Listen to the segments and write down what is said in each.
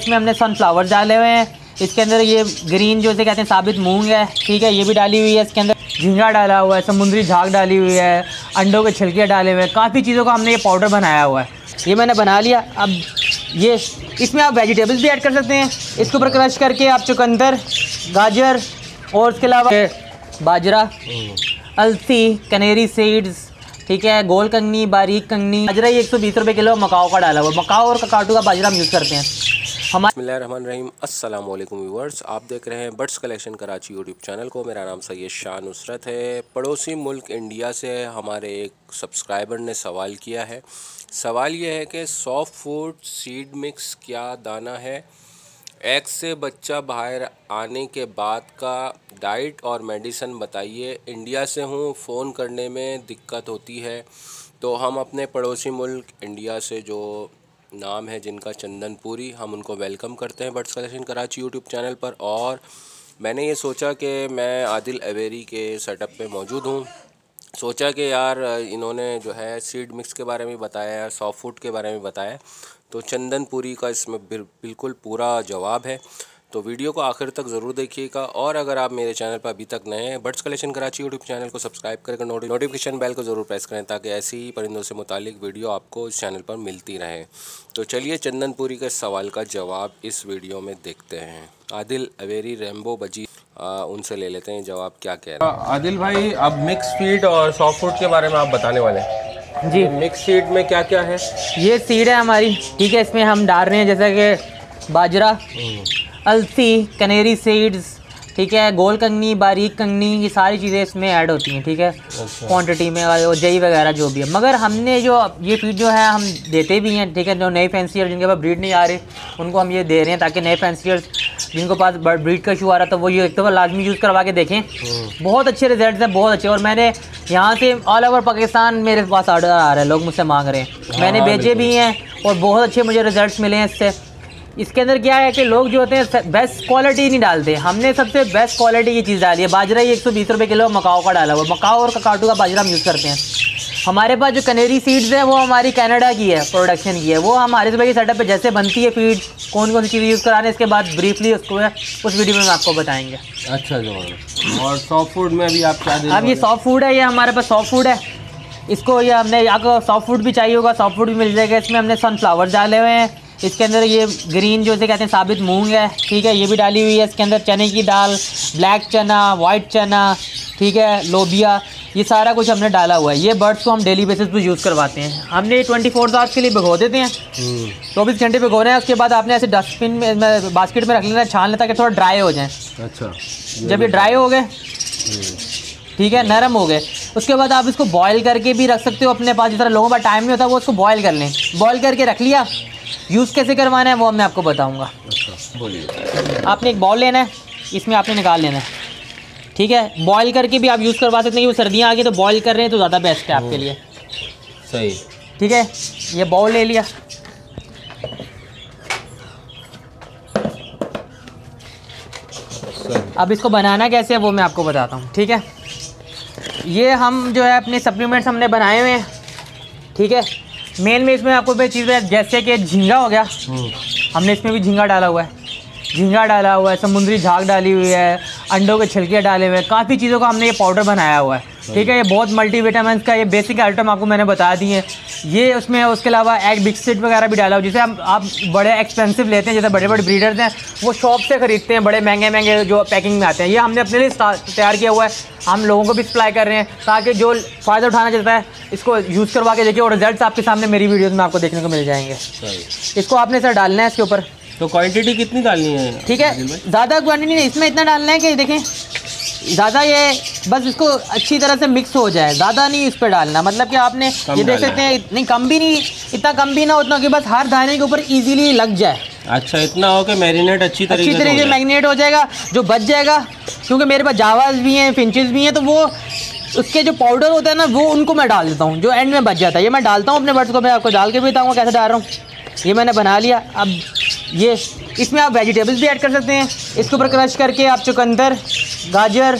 इसमें हमने सनफ्लावर डाले हुए हैं। इसके अंदर ये ग्रीन जो से कहते हैं साबित मूंग है, ठीक है, ये भी डाली हुई है। इसके अंदर झींगा डाला हुआ है, समुद्री झाग डाली हुई है, अंडों के छिलके डाले हुए हैं, काफ़ी चीज़ों का हमने ये पाउडर बनाया हुआ है। ये मैंने बना लिया। अब ये इसमें आप वेजिटेबल्स भी ऐड कर सकते हैं। इसके ऊपर क्रश करके आप चुकंदर, गाजर और उसके अलावा बाजरा, अलसी, कनेरी सीड्स, ठीक है, गोल कंगनी, बारीक कंगनी, बाजरा ये 120 रुपये किलो मकाओ का डाला हुआ। मकाओ और ककाटू का बाजरा हम यूज़ करते हैं। बिस्मिल्लाहिर्रहमानिर्रहीम, अस्सलाम वालेकुम व्यूअर्स। आप देख रहे हैं birds collection Karachi YouTube channel को। मेरा नाम सैयद शाह नुसरत है। पड़ोसी मुल्क इंडिया से हमारे एक सब्सक्राइबर ने सवाल किया है। सवाल ये है कि सॉफ्ट फूड सीड मिक्स क्या दाना है, एग से बच्चा बाहर आने के बाद का डाइट और मेडिसिन बताइए। इंडिया से हूँ, फ़ोन करने में दिक्कत होती है। तो हम अपने पड़ोसी मुल्क इंडिया से जो नाम है जिनका चंदनपुरी, हम उनको वेलकम करते हैं birds collection Karachi YouTube channel पर। और मैंने ये सोचा कि मैं आदिल अवेरी के सेटअप पे मौजूद हूँ। सोचा कि यार इन्होंने जो है सीड मिक्स के बारे में बताया, सॉफ्ट फूड के बारे में बताया, तो चंदनपुरी का इसमें बिल्कुल पूरा जवाब है। तो वीडियो को आखिर तक ज़रूर देखिएगा। और अगर आप मेरे चैनल पर अभी तक नए हैं, birds collection Karachi YouTube channel को सब्सक्राइब करके नोटिफिकेशन बेल को ज़रूर प्रेस करें ताकि ऐसी ही परिंदों से मुतालिक वीडियो आपको इस चैनल पर मिलती रहे। तो चलिए चंदनपुरी के सवाल का जवाब इस वीडियो में देखते हैं। आदिल अवेरी रेम्बो बजी उनसे ले लेते हैं जवाब, क्या कह रहे हैं। आदिल भाई, अब मिक्स फीड और सॉफ्ट फूड के बारे में आप बताने वाले हैं जी। मिक्स फीड में क्या क्या है? ये सीड है हमारी, ठीक है, इसमें हम डाल रहे हैं जैसे कि बाजरा, अलसी, कनेरी सीड्स, ठीक है, गोल कंगनी, बारीक कंगनी, ये सारी चीज़ें इसमें ऐड होती हैं, ठीक है, क्वांटिटी में, और जई वगैरह जो भी है। मगर हमने जो ये फीड जो है हम देते भी हैं, ठीक है, जो नए फैंसियर जिनके पास ब्रीड नहीं आ रही उनको हम ये दे रहे हैं ताकि नए फैंसियर्स जिनको पास ब्रीड का इशू आ रहा था वो ये एक तो लाजमी यूज़ करवा के देखें। बहुत अच्छे रिजल्ट हैं, बहुत अच्छे। और मैंने यहाँ से ऑल ओवर पाकिस्तान मेरे पास ऑर्डर आ रहा है, लोग मुझसे मांग रहे हैं, मैंने भेजे भी हैं और बहुत अच्छे मुझे रिजल्ट्स मिले हैं इससे। इसके अंदर क्या है कि लोग जो होते हैं बेस्ट क्वालिटी नहीं डालते, हमने सबसे बेस्ट क्वालिटी की चीज़ डाली है। बाजरा ये 120 रुपये किलो मकाओ का डाला हुआ। मकाओ और ककाटू का बाजरा हम यूज़ करते हैं। हमारे पास जो कनेरी सीड्स है वो हमारी कनाडा की है, प्रोडक्शन की है। वो हमारे सुबह की सेटअप पे जैसे बनती है फीड, कौन कौन सी चीज़ें यूज़ कराने, इसके बाद ब्रीफली उसको उस वीडियो में आपको बताएंगे। अच्छा जो और सॉफ्ट फूड में अभी आप क्या दे? अब ये सॉफ्ट फूड है, ये हमारे पास सॉफ्ट फूड है। इसको ये हमने आपको सॉफ्ट फूड भी चाहिए होगा, सॉफ्ट फूड भी मिल जाएगा। इसमें हमने सनफ्लावर डाले हुए हैं। इसके अंदर ये ग्रीन जो से कहते हैं साबित मूंग है, ठीक है, ये भी डाली हुई है। इसके अंदर चने की दाल, ब्लैक चना, वाइट चना, ठीक है, लोबिया, ये सारा कुछ हमने डाला हुआ है। ये बर्ड्स को हम डेली बेसिस पे यूज़ करवाते हैं। हमने 24 आवर्स के लिए भिगो देते हैं, 24 घंटे भिगो रहे हैं। उसके बाद आपने ऐसे डस्टबिन में बास्केट में रख लेना, छान लेता कि थोड़ा ड्राई हो जाए। अच्छा, जब ये ड्राई हो गए, ठीक है, नरम हो गए, उसके बाद आप इसको बॉयल करके भी रख सकते हो अपने पास। जिस तरह लोगों का टाइम नहीं होता वो उसको बॉयल कर लें। बॉयल करके रख लिया, यूज़ कैसे करवाना है वो मैं आपको बताऊंगा। अच्छा बोलिए। आपने एक बाउल लेना है, इसमें आपने निकाल लेना है, ठीक है। बॉयल करके भी आप यूज़ करवा सकते हैं, वो सर्दियाँ आ गई तो बॉयल कर रहे हैं तो ज़्यादा बेस्ट है आपके लिए। सही, ठीक है, ये बाउल ले लिया। अब इसको बनाना कैसे है वो मैं आपको बताता हूँ, ठीक है। ये हम जो है अपने सप्लीमेंट्स हमने बनाए हुए हैं, ठीक है। मेन में इसमें आपको चीज़ है जैसे कि झींगा हो गया, हमने इसमें भी झींगा डाला हुआ है, झींगा डाला हुआ है, समुद्री झाग डाली हुई है, अंडों के छिलके डाले हुए हैं, काफ़ी चीज़ों का हमने ये पाउडर बनाया हुआ है, ठीक है। ये बहुत मल्टीविटामिन का ये बेसिक आइटम आपको मैंने बता दी है। ये उसमें उसके अलावा एग बिस्किट वगैरह भी डाला हुआ, जिसे आप बड़े एक्सपेंसिव लेते हैं, जैसे बड़े बड़े ब्रीडर्स हैं वो शॉप से ख़रीदते हैं, बड़े महंगे महंगे जो पैकिंग में आते हैं। ये हमने अपने लिए तैयार किया हुआ है, हम लोगों को भी सप्लाई कर रहे हैं ताकि जो फ़ायदा उठाना चाहता है इसको यूज़ करवा के देखिए और रिजल्ट्स आपके सामने मेरी वीडियोज़ में आपको देखने को मिल जाएंगे। इसको आपने सर डालना है इसके ऊपर। तो क्वांटिटी कितनी डालनी है? ठीक है, ज़्यादा क्वांटिटी नहीं, इसमें इतना डालना है कि देखें ज़्यादा ये बस इसको अच्छी तरह से मिक्स हो जाए, ज़्यादा नहीं इस पर डालना। मतलब कि आपने ये देख सकते हैं, नहीं कम भी नहीं, इतना कम भी ना उतना कि बस हर दाने के ऊपर इजीली लग जाए। अच्छा, इतना हो कि मैरिनेट अच्छी तरीके से मैरिनेट हो जाएगा, जो बच जाएगा। क्योंकि मेरे पास जावाज भी हैं, फिंचेस भी हैं, तो वो उसके जो पाउडर होता है ना वो उनको मैं डाल देता हूँ, जो एंड में बच जाता है। ये मैं डालता हूँ अपने बर्ड्स को, मैं आपको डाल के भी बताऊँगा कैसे डाल रहा हूँ। ये मैंने बना लिया। अब ये इसमें आप वेजिटेबल्स भी ऐड कर सकते हैं। इसके ऊपर क्रश करके आप चुकंदर, गाजर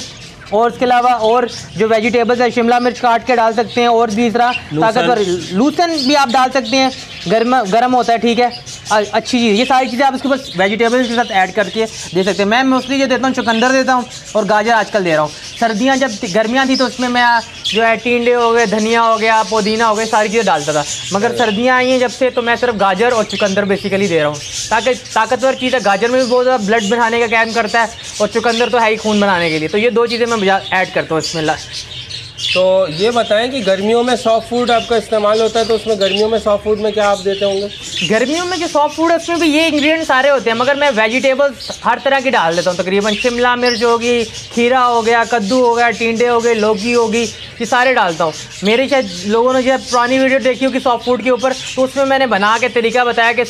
और उसके अलावा और जो वेजिटेबल्स है, शिमला मिर्च काट के डाल सकते हैं, और दूसरा ताकतवर लूसन भी आप डाल सकते हैं, गर्म होता है, ठीक है। अच्छी चीज़, ये सारी चीज़ें आप इसके ऊपर वेजिटेबल्स के साथ ऐड करके दे सकते हैं। मैं मोस्टली जो देता हूँ चुकंदर देता हूँ और गाजर आजकल दे रहा हूँ। सर्दियाँ जब गर्मियाँ थी तो उसमें मैं जो है टिंडे हो गए, धनिया हो गया, पुदीना हो गया, सारी चीज़ें डालता था। मगर सर्दियाँ आई हैं जब से तो मैं सिर्फ गाजर और चुकंदर बेसिकली दे रहा हूँ, ताकि ताकतवर चीज़ है। गाजर में भी बहुत ज़्यादा ब्लड बढ़ाने का काम करता है और चुकंदर तो है ही खून बनाने के लिए। तो ये 2 चीज़ें मैं ऐड करता हूँ इसमें। तो ये बताएं कि गर्मियों में सॉफ्ट फूड आपका इस्तेमाल होता है, तो उसमें गर्मियों में सॉफ्ट फूड में क्या आप देते होंगे? गर्मियों में जो सॉफ्ट फूड है उसमें भी ये इंग्रेडिएंट सारे होते हैं, मगर मैं वेजिटेबल्स हर तरह की डाल देता हूँ तकरीबन। शिमला मिर्च होगी, खीरा हो गया, कद्दू हो गया, टिंडे हो गए, लौकी होगी, ये सारे डालता हूँ। मेरे शायद लोगों ने जब पुरानी वीडियो देखी होगी सॉफ्ट फूड के ऊपर, तो उसमें मैंने बना के तरीका बताया कि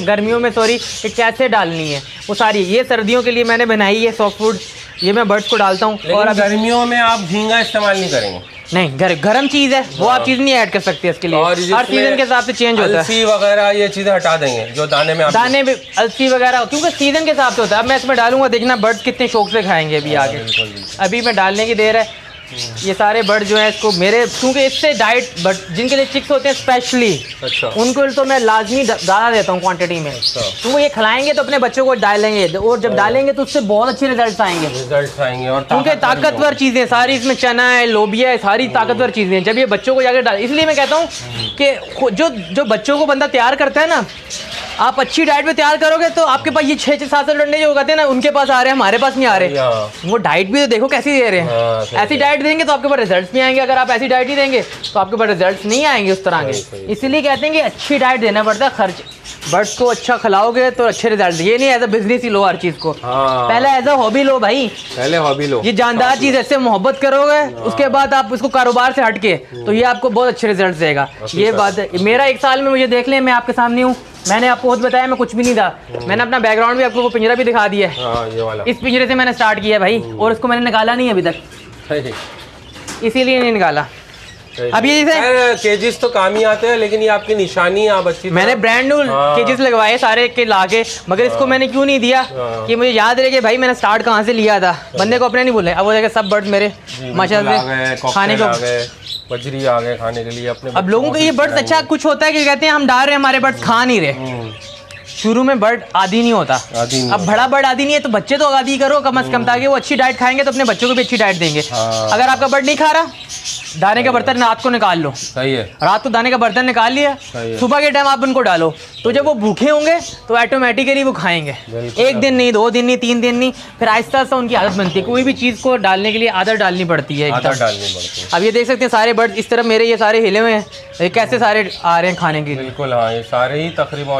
गर्मियों में कि कैसे डालनी है वो सारी। ये सर्दियों के लिए मैंने बनाई है सॉफ्ट फूड, ये मैं बर्ड्स को डालता हूँ। और गर्मियों में आप झींगा इस्तेमाल नहीं करेंगे? नहीं, गर्म चीज़ है वो, आप चीज़ नहीं ऐड कर सकते इसके लिए। हर सीज़न के हिसाब से चेंज होता है। अलसी वगैरह ये चीज़ें हटा देंगे जो दाने में दाने भी, अलसी वगैरह, क्योंकि सीज़न के हिसाब से होता है। अब मैं इसमें डालूंगा, देखना बर्ड्स कितने शौक से खाएंगे अभी आगे। अभी मैं डालने की देर है। ये सारे बर्ड जो है इसको मेरे, क्योंकि इससे डाइट जिनके लिए चिक्स होते हैं स्पेशली, अच्छा, उनको तो मैं लाजमी डाला देता हूँ क्वांटिटी में। अच्छा। तो वो ये खिलाएंगे तो अपने बच्चों को डालेंगे, और जब डालेंगे तो उससे बहुत अच्छे रिजल्ट आएंगे। और क्योंकि ताकतवर चीज़ें सारी इसमें, चना है, लोबिया है, सारी ताकतवर चीज़ें हैं। जब ये बच्चों को जाकर डाल, इसलिए मैं कहता हूँ कि जो बच्चों को बंदा तैयार करता है ना, आप अच्छी डाइट में तैयार करोगे तो आपके पास ये 6-7 अंडे जो उगाते हैं ना, उनके पास आ रहे हैं, हमारे पास नहीं आ रहे। वो डाइट भी तो देखो कैसी दे रहे हैं। ऐसी डाइट देंगे तो आपके पास रिजल्ट्स भी आएंगे। अगर आप ऐसी डाइट ही देंगे तो आपके पास रिजल्ट्स नहीं आएंगे उस तरह के। इसीलिए कहते हैं कि अच्छी डाइट देना पड़ता है। खर्च बर्ड्स को अच्छा खिलाओगे तो अच्छे रिजल्ट। ये नहीं एज अ बिजनेस ही लो हर चीज़ को, पहले एज अ हॉबी लो भाई, पहले हॉबी लो। ये जानदार चीज़ है, इससे मोहब्बत करोगे, उसके बाद आप इसको कारोबार से हटके तो ये आपको बहुत अच्छे रिजल्ट देगा। ये बात है। मेरा 1 साल में, मुझे देख लें, मैं आपके सामने हूँ। मैंने आपको खुद बताया मैं कुछ भी नहीं था। मैंने अपना बैकग्राउंड भी आपको, वो पिंजरा भी दिखा दिया है। ये वाला, इस पिंजरे से मैंने स्टार्ट किया है भाई, और इसको मैंने निकाला नहीं अभी तक, इसीलिए नहीं निकाला। अब ये जैसे केजिस तो काम ही आते हैं, लेकिन ये आपकी निशानी, आप अच्छी, मैंने ब्रांड न्यू केजिस लगवाए सारे के लाके, मगर इसको मैंने क्यों नहीं दिया कि मुझे याद रहे कि भाई मैंने स्टार्ट कहाँ से लिया था। बंदे को अपने नहीं बोले। अब वो जगह सब बर्ड मेरे माशाल्लाह से खाने को, बजरी आ गए खाने के लिए अपने। अब लोगों को ये बर्ड्स अच्छा कुछ होता है कि कहते हैं हम डाल रहे हैं, हमारे बर्ड्स खा नहीं रहे। शुरू में बर्ड आदी नहीं होता, अब बड़ा बर्ड आदी नहीं है तो बच्चे तो आदी करो कम से कम, ताकि वो अच्छी डाइट खाएंगे तो अपने बच्चों को भी अच्छी डाइट देंगे। अगर आपका बर्ड नहीं खा रहा, दाने का बर्तन रात को निकाल लो। सही है, रात को दाने का बर्तन निकाल लिया, सुबह के टाइम आप उनको डालो, तो जब वो भूखे होंगे तो ऑटोमेटिकली वो खाएंगे। 1 दिन नहीं, 2 दिन नहीं, 3 दिन नहीं, फिर आहिस्ता आहिस्ता उनकी आदत बनती है। कोई भी चीज़ को डालने के लिए आदत डालनी पड़ती है, आदत डालनी पड़ती है। अब ये देख सकते हैं सारे बर्ड इस तरह मेरे ये सारे हिले हुए हैं, ये कैसे सारे आ रहे हैं खाने के लिए। बिल्कुल, हाँ, ये सारे ही तकरीबन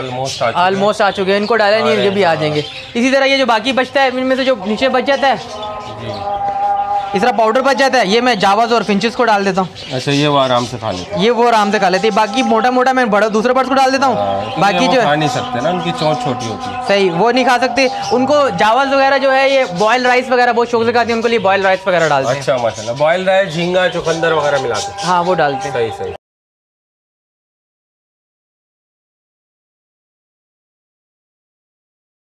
ऑलमोस्ट आ चुके हैं। इनको डाला नहीं, ये भी आ जाएंगे। इसी तरह ये जो बाकी बचता है, इनमें से जो नीचे बच जाता है, इस तरह पाउडर बच जाता है, ये मैं जावाज और फिंचेस को डाल देता हूँ। अच्छा, ये वो आराम से खा लेते हैं, ये वो आराम से खा लेते हैं। बाकी मोटा मोटा मैं बड़ा दूसरे बर्ड्स को डाल देता हूँ। बाकी जो खा नहीं सकते ना, उनकी चोंच छोटी होती है। सही, वो नहीं खा सकते। उनको जावाज वगैरह जो है, ये बॉयल राइस वगैरह बहुत शौक से खाती है, उनको लिए बॉयल राइस वगैरह डालते हैं। अच्छा, माशाल्लाह, बॉयल राइस, झींगा, चुकंदर वगैरह मिलाते हैं। हाँ, वो डालते हैं। सही सही।